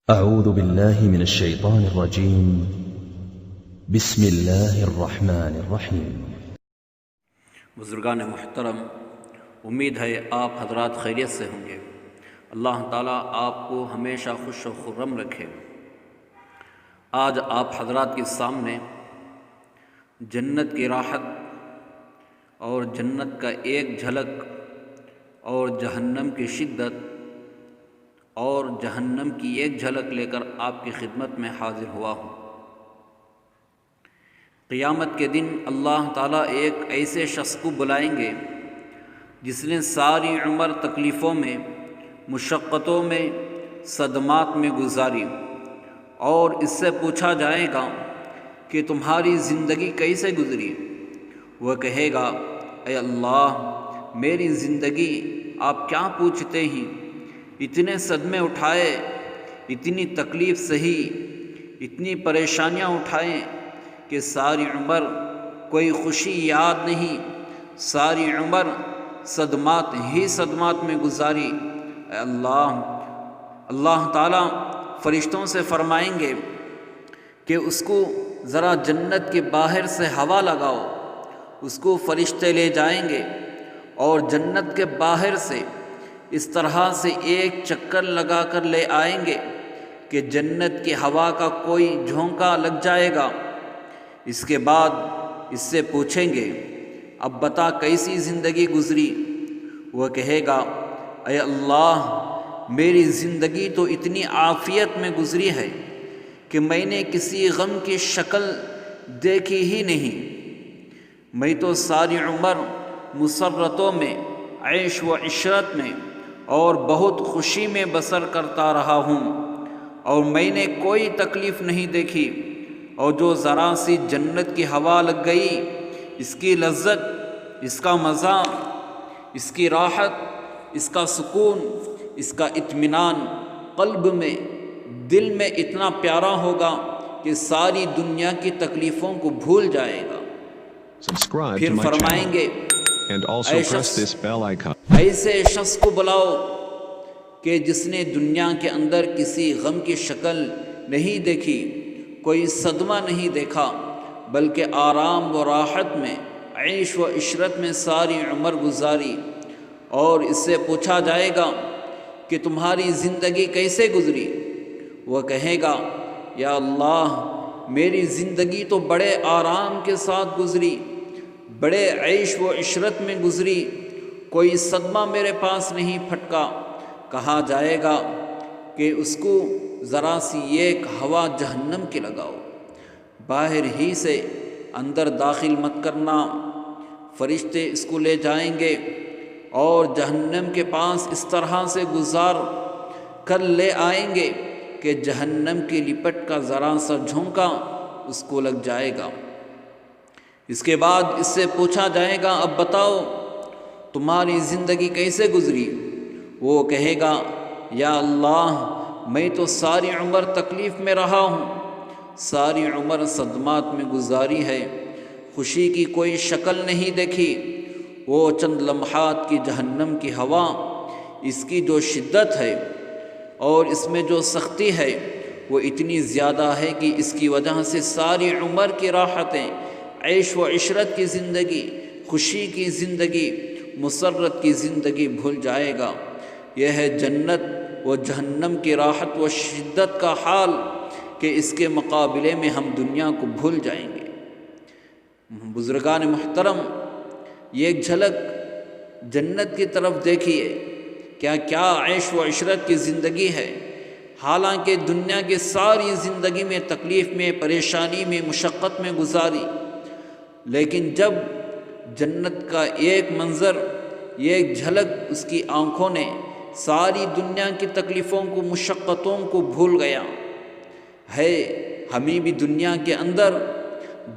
أعوذ بالله من الشيطان الرجيم بسم الله الرحمن الرحيم بزرگان محترم، امید ہے آپ حضرات خیریت سے ہوں گے۔ اللہ تعالیٰ آپ کو ہمیشہ خوش و خرم رکھے۔ آج آپ حضرات کے سامنے جنت کی راحت اور جنت کا ایک جھلک اور جہنم کی شدت اور جہنم کی ایک جھلک لے کر آپ کی خدمت میں حاضر ہوا ہوں۔ قیامت کے دن اللہ تعالیٰ ایک ایسے شخص کو بلائیں گے جس نے ساری عمر تکلیفوں میں، مشقتوں میں، صدمات میں گزاری، اور اس سے پوچھا جائے گا کہ تمہاری زندگی کیسے گزری؟ وہ کہے گا، اے اللہ، میری زندگی آپ کیا پوچھتے ہیں؟ اتنے صدمے اٹھائے، اتنی تکلیف سہی، اتنی پریشانیاں اٹھائیں کہ ساری عمر کوئی خوشی یاد نہیں، ساری عمر صدمات ہی صدمات میں گزاری۔ اے اللہ تعالیٰ فرشتوں سے فرمائیں گے کہ اس کو ذرا جنت کے باہر سے ہوا لگاؤ۔ اس کو فرشتے لے جائیں گے اور جنت کے باہر سے اس طرح سے ایک چکر لگا کر لے آئیں گے کہ جنت کی ہوا کا کوئی جھونکا لگ جائے گا۔ اس کے بعد اس سے پوچھیں گے، اب بتا کیسی زندگی گزری؟ وہ کہے گا، اے اللہ، میری زندگی تو اتنی عافیت میں گزری ہے کہ میں نے کسی غم کی شکل دیکھی ہی نہیں۔ میں تو ساری عمر مسرتوں میں، عیش و عشرت میں اور بہت خوشی میں بسر کرتا رہا ہوں، اور میں نے کوئی تکلیف نہیں دیکھی، اور جو ذرا سی جنت کی ہوا لگ گئی، اس کی لذت، اس کا مزہ، اس کی راحت، اس کا سکون، اس کا اطمینان قلب میں، دل میں اتنا پیارا ہوگا کہ ساری دنیا کی تکلیفوں کو بھول جائے گا۔ پھر فرمائیں گے، ایسے شخص کو بلاؤ کہ جس نے دنیا کے اندر کسی غم کی شکل نہیں دیکھی، کوئی صدمہ نہیں دیکھا، بلکہ آرام و راحت میں، عیش و عشرت میں ساری عمر گزاری، اور اس سے پوچھا جائے گا کہ تمہاری زندگی کیسے گزری؟ وہ کہے گا، یا اللہ، میری زندگی تو بڑے آرام کے ساتھ گزری، بڑے عیش و عشرت میں گزری، کوئی صدمہ میرے پاس نہیں پھٹکا۔ کہا جائے گا کہ اس کو ذرا سی ایک ہوا جہنم کی لگاؤ، باہر ہی سے اندر داخل مت کرنا۔ فرشتے اس کو لے جائیں گے اور جہنم کے پاس اس طرح سے گزار کر لے آئیں گے کہ جہنم کی لپٹ کا ذرا سا جھونکا اس کو لگ جائے گا۔ اس کے بعد اس سے پوچھا جائے گا، اب بتاؤ تمہاری زندگی کیسے گزری؟ وہ کہے گا، یا اللہ، میں تو ساری عمر تکلیف میں رہا ہوں، ساری عمر صدمات میں گزاری ہے، خوشی کی کوئی شکل نہیں دیکھی۔ وہ چند لمحات کی جہنم کی ہوا، اس کی جو شدت ہے اور اس میں جو سختی ہے، وہ اتنی زیادہ ہے کہ اس کی وجہ سے ساری عمر کی راحتیں، عیش و عشرت کی زندگی، خوشی کی زندگی، مسرت کی زندگی بھول جائے گا۔ یہ ہے جنت و جہنم کی راحت و شدت کا حال کہ اس کے مقابلے میں ہم دنیا کو بھول جائیں گے۔ بزرگان محترم، یہ ایک جھلک جنت کی طرف دیکھیے، کیا عیش و عشرت کی زندگی ہے۔ حالانکہ دنیا کی ساری زندگی میں تکلیف میں، پریشانی میں، مشقت میں گزاری، لیکن جب جنت کا ایک منظر، ایک جھلک اس کی آنکھوں نے ساری دنیا کی تکلیفوں کو، مشقتوں کو بھول گیا ہے۔ ہمیں بھی دنیا کے اندر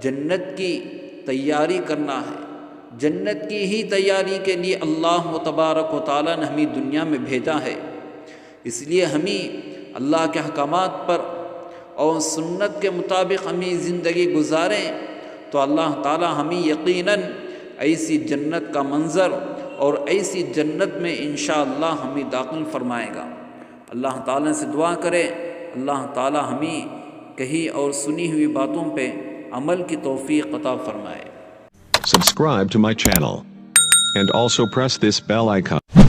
جنت کی تیاری کرنا ہے۔ جنت کی ہی تیاری کے لیے اللہ تبارک و تعالیٰ نے ہمیں دنیا میں بھیجا ہے۔ اس لیے ہمیں اللہ کے احکامات پر اور سنت کے مطابق ہمیں زندگی گزاریں تو اللہ تعالیٰ ہمیں یقیناً ایسی جنت کا منظر اور ایسی جنت میں انشاءاللہ ہمیں داخل فرمائے گا۔ اللہ تعالیٰ سے دعا کرے اللہ تعالی ہمیں کہی اور سنی ہوئی باتوں پہ عمل کی توفیق عطا فرمائے۔ Subscribe to my channel and also press this bell icon.